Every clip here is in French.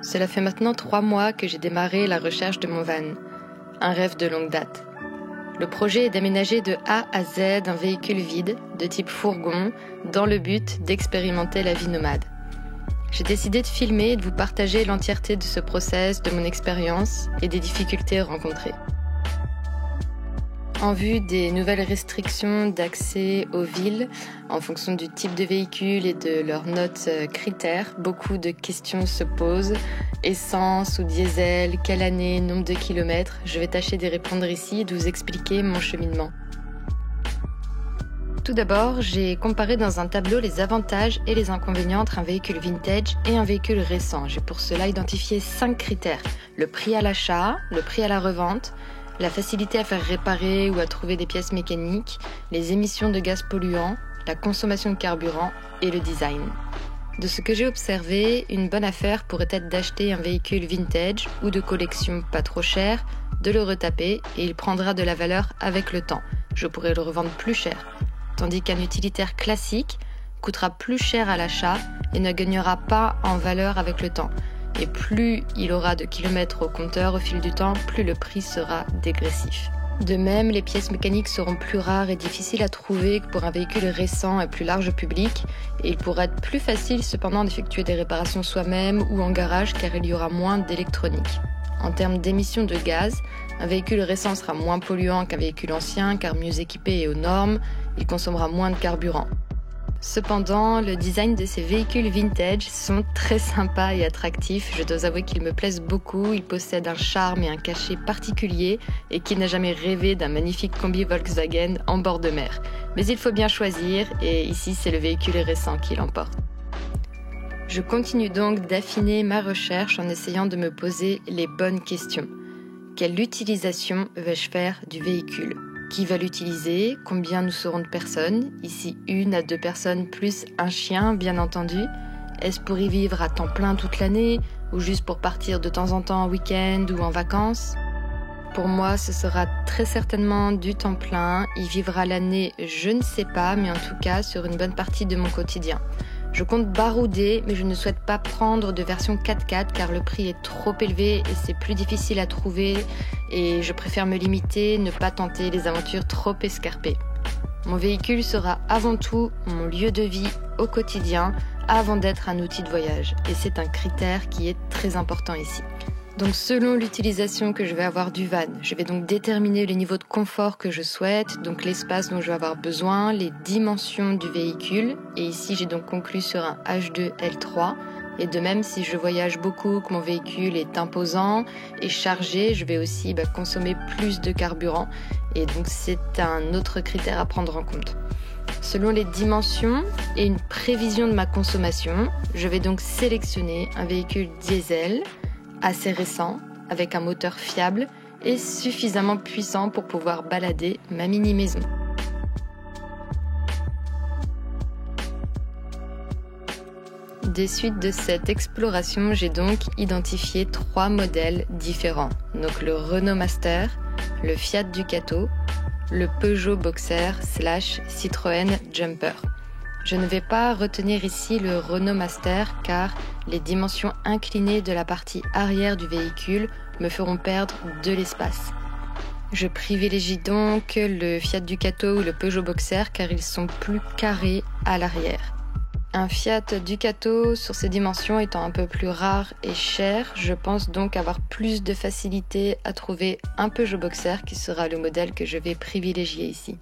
Cela fait maintenant 3 mois que j'ai démarré la recherche de mon van, un rêve de longue date. Le projet est d'aménager de A à Z un véhicule vide, de type fourgon, dans le but d'expérimenter la vie nomade. J'ai décidé de filmer et de vous partager l'entièreté de ce process, de mon expérience et des difficultés rencontrées. En vue des nouvelles restrictions d'accès aux villes, en fonction du type de véhicule et de leurs notes critères, beaucoup de questions se posent. Essence ou diesel, quelle année, nombre de kilomètres. Je vais tâcher d'y répondre ici et de vous expliquer mon cheminement. Tout d'abord, j'ai comparé dans un tableau les avantages et les inconvénients entre un véhicule vintage et un véhicule récent. J'ai pour cela identifié 5 critères. Le prix à l'achat, le prix à la revente, la facilité à faire réparer ou à trouver des pièces mécaniques, les émissions de gaz polluants, la consommation de carburant et le design. De ce que j'ai observé, une bonne affaire pourrait être d'acheter un véhicule vintage ou de collection pas trop cher, de le retaper et il prendra de la valeur avec le temps. Je pourrais le revendre plus cher. Tandis qu'un utilitaire classique coûtera plus cher à l'achat et ne gagnera pas en valeur avec le temps. Et plus il aura de kilomètres au compteur au fil du temps, plus le prix sera dégressif. De même, les pièces mécaniques seront plus rares et difficiles à trouver que pour un véhicule récent et plus large public, et il pourra être plus facile cependant d'effectuer des réparations soi-même ou en garage car il y aura moins d'électronique. En termes d'émissions de gaz, un véhicule récent sera moins polluant qu'un véhicule ancien car mieux équipé et aux normes, il consommera moins de carburant. Cependant, le design de ces véhicules vintage sont très sympas et attractifs. Je dois avouer qu'ils me plaisent beaucoup. Ils possèdent un charme et un cachet particulier et qui n'a jamais rêvé d'un magnifique combi Volkswagen en bord de mer. Mais il faut bien choisir et ici c'est le véhicule récent qui l'emporte. Je continue donc d'affiner ma recherche en essayant de me poser les bonnes questions. Quelle utilisation vais-je faire du véhicule ? Qui va l'utiliser? Combien nous serons de personnes? Ici 1 à 2 personnes plus un chien, bien entendu. Est-ce pour y vivre à temps plein toute l'année ou juste pour partir de temps en temps en week-end ou en vacances? Pour moi, ce sera très certainement du temps plein. Y vivre à l'année, je ne sais pas, mais en tout cas sur une bonne partie de mon quotidien. Je compte barouder, mais je ne souhaite pas prendre de version 4x4 car le prix est trop élevé et c'est plus difficile à trouver et je préfère me limiter, ne pas tenter les aventures trop escarpées. Mon véhicule sera avant tout mon lieu de vie au quotidien avant d'être un outil de voyage et c'est un critère qui est très important ici. Donc selon l'utilisation que je vais avoir du van, je vais donc déterminer le niveau de confort que je souhaite, donc l'espace dont je vais avoir besoin, les dimensions du véhicule. Et ici j'ai donc conclu sur un H2 L3. Et de même si je voyage beaucoup, que mon véhicule est imposant et chargé, je vais aussi consommer plus de carburant. Et donc c'est un autre critère à prendre en compte. Selon les dimensions et une prévision de ma consommation, je vais donc sélectionner un véhicule diesel, assez récent, avec un moteur fiable et suffisamment puissant pour pouvoir balader ma mini-maison. Des suites de cette exploration, j'ai donc identifié 3 modèles différents. Donc le Renault Master, le Fiat Ducato, le Peugeot Boxer / Citroën Jumper. Je ne vais pas retenir ici le Renault Master car les dimensions inclinées de la partie arrière du véhicule me feront perdre de l'espace. Je privilégie donc le Fiat Ducato ou le Peugeot Boxer car ils sont plus carrés à l'arrière. Un Fiat Ducato sur ces dimensions étant un peu plus rare et cher, je pense donc avoir plus de facilité à trouver un Peugeot Boxer qui sera le modèle que je vais privilégier ici.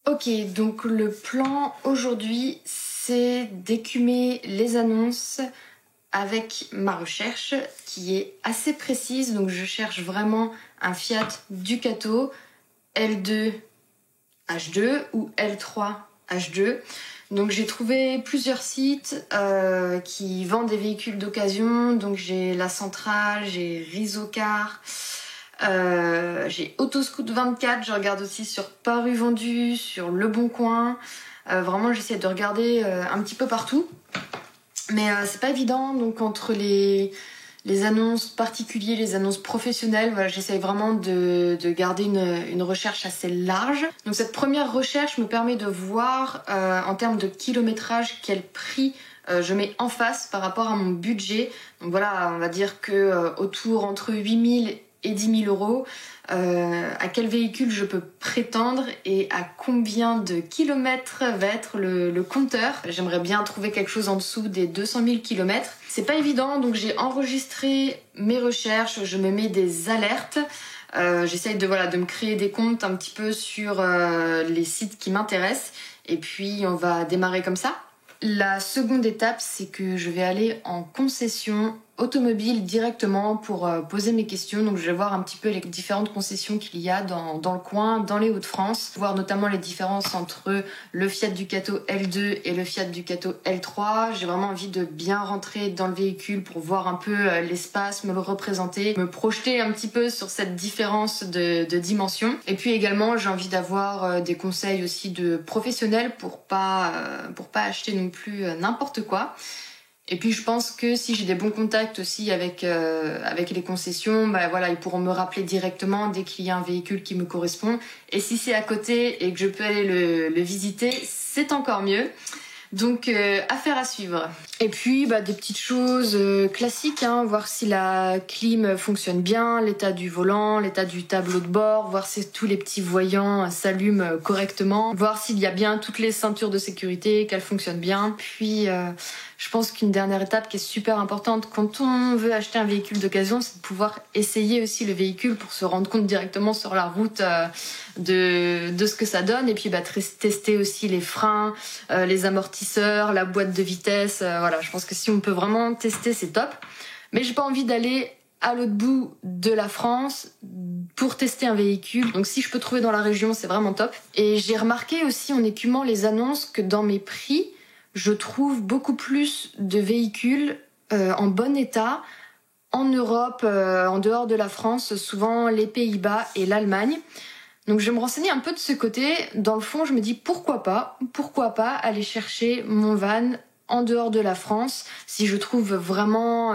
Ok, donc le plan aujourd'hui, c'est d'écumer les annonces avec ma recherche qui est assez précise. Donc je cherche vraiment un Fiat Ducato L2 H2 ou L3 H2. Donc j'ai trouvé plusieurs sites qui vendent des véhicules d'occasion. Donc j'ai La Centrale, j'ai Risocar, j'ai Autoscout24, je regarde aussi sur Paru Vendu, sur Le Bon Coin. Vraiment j'essaie de regarder un petit peu partout. Mais c'est pas évident, donc entre les annonces particulières, les annonces professionnelles, voilà, j'essaye vraiment de garder une recherche assez large. Donc cette première recherche me permet de voir en termes de kilométrage quel prix je mets en face par rapport à mon budget. Donc voilà, on va dire que autour entre 8 000 et 10 000 euros, à quel véhicule je peux prétendre et à combien de kilomètres va être le compteur. J'aimerais bien trouver quelque chose en dessous des 200 000 kilomètres. C'est pas évident, donc j'ai enregistré mes recherches, je me mets des alertes. J'essaye de me créer des comptes un petit peu sur les sites qui m'intéressent et puis on va démarrer comme ça. La seconde étape, c'est que je vais aller en concession automobile directement pour poser mes questions. Donc je vais voir un petit peu les différentes concessions qu'il y a dans le coin, dans les Hauts-de-France, voir notamment les différences entre le Fiat Ducato L2 et le Fiat Ducato L3. J'ai vraiment envie de bien rentrer dans le véhicule pour voir un peu l'espace, me le représenter, me projeter un petit peu sur cette différence de dimension. Et puis également, j'ai envie d'avoir des conseils aussi de professionnels pour pas acheter non plus n'importe quoi. Et puis je pense que si j'ai des bons contacts aussi avec les concessions, ils pourront me rappeler directement dès qu'il y a un véhicule qui me correspond. Et si c'est à côté et que je peux aller le visiter, c'est encore mieux. Donc affaire à suivre. Et puis des petites choses classiques, voir si la clim fonctionne bien, l'état du volant, l'état du tableau de bord, voir si tous les petits voyants s'allument correctement, voir s'il y a bien toutes les ceintures de sécurité, qu'elles fonctionnent bien. Puis je pense qu'une dernière étape qui est super importante quand on veut acheter un véhicule d'occasion, c'est de pouvoir essayer aussi le véhicule pour se rendre compte directement sur la route de ce que ça donne. Et puis tester aussi les freins, les amortisseurs, la boîte de vitesse. Je pense que si on peut vraiment tester, c'est top. Mais j'ai pas envie d'aller à l'autre bout de la France pour tester un véhicule. Donc si je peux trouver dans la région, c'est vraiment top. Et j'ai remarqué aussi en écumant les annonces que dans mes prix, je trouve beaucoup plus de véhicules en bon état en Europe, en dehors de la France, souvent les Pays-Bas et l'Allemagne. Donc je vais me renseigner un peu de ce côté. Dans le fond, je me dis pourquoi pas aller chercher mon van en dehors de la France si je trouve vraiment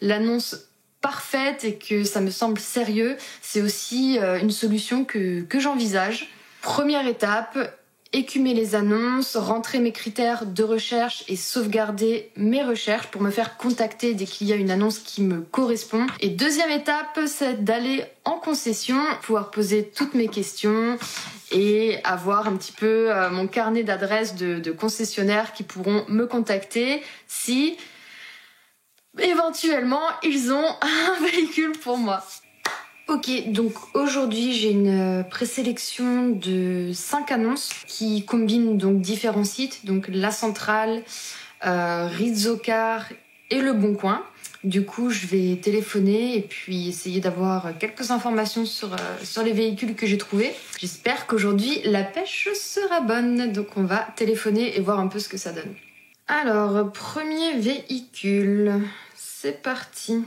l'annonce parfaite et que ça me semble sérieux. C'est aussi une solution que j'envisage. Première étape, écumer les annonces, rentrer mes critères de recherche et sauvegarder mes recherches pour me faire contacter dès qu'il y a une annonce qui me correspond. Et deuxième étape, c'est d'aller en concession, pouvoir poser toutes mes questions et avoir un petit peu mon carnet d'adresses de concessionnaires qui pourront me contacter si éventuellement ils ont un véhicule pour moi. Ok, donc aujourd'hui j'ai une présélection de 5 annonces qui combinent donc différents sites, donc La Centrale, Rizzocar et Le Bon Coin. Du coup, je vais téléphoner et puis essayer d'avoir quelques informations sur les véhicules que j'ai trouvés. J'espère qu'aujourd'hui la pêche sera bonne, donc on va téléphoner et voir un peu ce que ça donne. Alors, premier véhicule, c'est parti.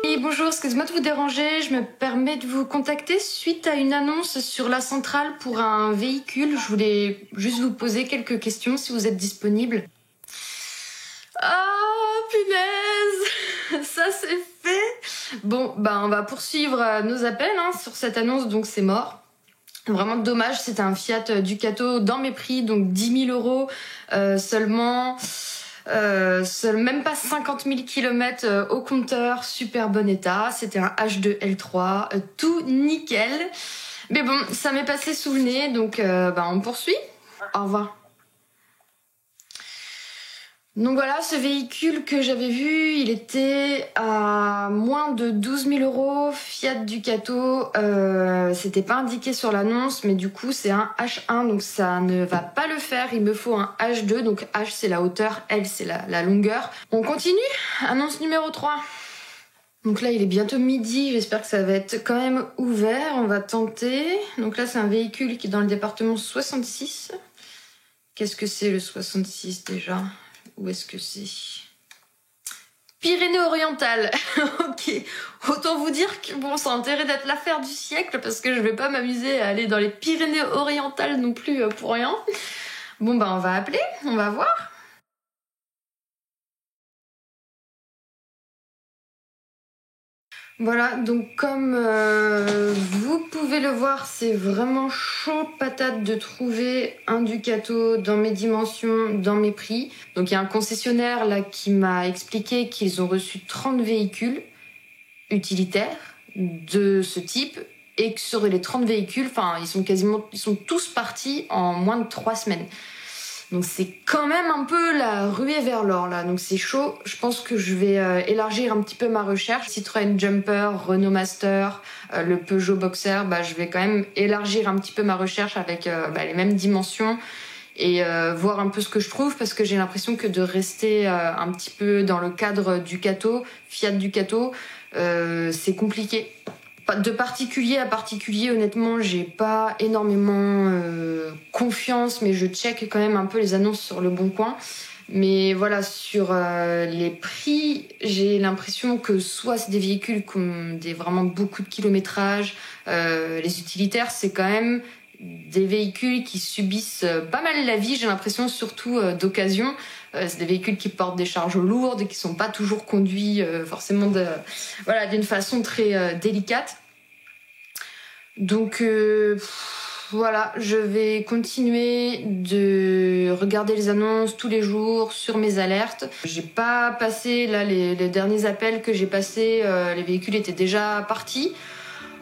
Et bonjour, excusez-moi de vous déranger, je me permets de vous contacter suite à une annonce sur La Centrale pour un véhicule. Je voulais juste vous poser quelques questions si vous êtes disponible. Ah, punaise, ça c'est fait. Bon, on va poursuivre nos appels sur cette annonce, donc c'est mort. Vraiment dommage, c'était un Fiat Ducato dans mes prix, donc 10 000 euros seulement. Même pas 50 000 km au compteur, super bon état. C'était un H2 L3, tout nickel. Mais bon, ça m'est passé sous le nez, donc on poursuit. Au revoir. Donc voilà, ce véhicule que j'avais vu, il était à moins de 12 000 euros, Fiat Ducato. C'était pas indiqué sur l'annonce, mais du coup c'est un H1, donc ça ne va pas le faire. Il me faut un H2, donc H c'est la hauteur, L c'est la longueur. On continue, annonce numéro 3. Donc là il est bientôt midi, j'espère que ça va être quand même ouvert, on va tenter. Donc là c'est un véhicule qui est dans le département 66. Qu'est-ce que c'est le 66 déjà ? Où est-ce que c'est ? Pyrénées-Orientales. Ok. Autant vous dire que bon, ça a intérêt d'être l'affaire du siècle parce que je vais pas m'amuser à aller dans les Pyrénées-Orientales non plus pour rien. Bon, on va appeler, on va voir. Voilà, donc comme vous pouvez le voir, c'est vraiment chaud patate de trouver un Ducato dans mes dimensions, dans mes prix. Donc il y a un concessionnaire là qui m'a expliqué qu'ils ont reçu 30 véhicules utilitaires de ce type et que sur les 30 véhicules, ils sont tous partis en moins de 3 semaines. Donc c'est quand même un peu la ruée vers l'or là, donc c'est chaud. Je pense que je vais élargir un petit peu ma recherche. Citroën Jumper, Renault Master, le Peugeot Boxer, je vais quand même élargir un petit peu ma recherche avec les mêmes dimensions et voir un peu ce que je trouve, parce que j'ai l'impression que de rester un petit peu dans le cadre Ducato, Fiat Ducato, c'est compliqué. De particulier à particulier, honnêtement, j'ai pas énormément confiance, mais je check quand même un peu les annonces sur Le Bon Coin. Mais voilà, sur les prix, j'ai l'impression que soit c'est des véhicules qui ont vraiment beaucoup de kilométrage, les utilitaires, c'est quand même des véhicules qui subissent pas mal la vie, j'ai l'impression, surtout d'occasion. C'est des véhicules qui portent des charges lourdes, qui sont pas toujours conduits forcément d'une façon très délicate. Donc voilà, je vais continuer de regarder les annonces tous les jours sur mes alertes. J'ai pas passé là les derniers appels que j'ai passés, les véhicules étaient déjà partis.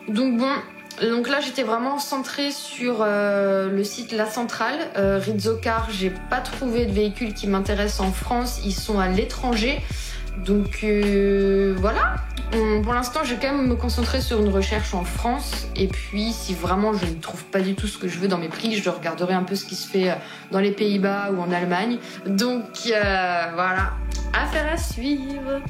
Donc là j'étais vraiment centrée sur le site La Centrale. Rizzocar, j'ai pas trouvé de véhicules qui m'intéressent en France, ils sont à l'étranger. Donc voilà, pour l'instant je vais quand même me concentrer sur une recherche en France, et puis si vraiment je ne trouve pas du tout ce que je veux dans mes prix, je regarderai un peu ce qui se fait dans les Pays-Bas ou en Allemagne. Donc voilà, affaire à suivre.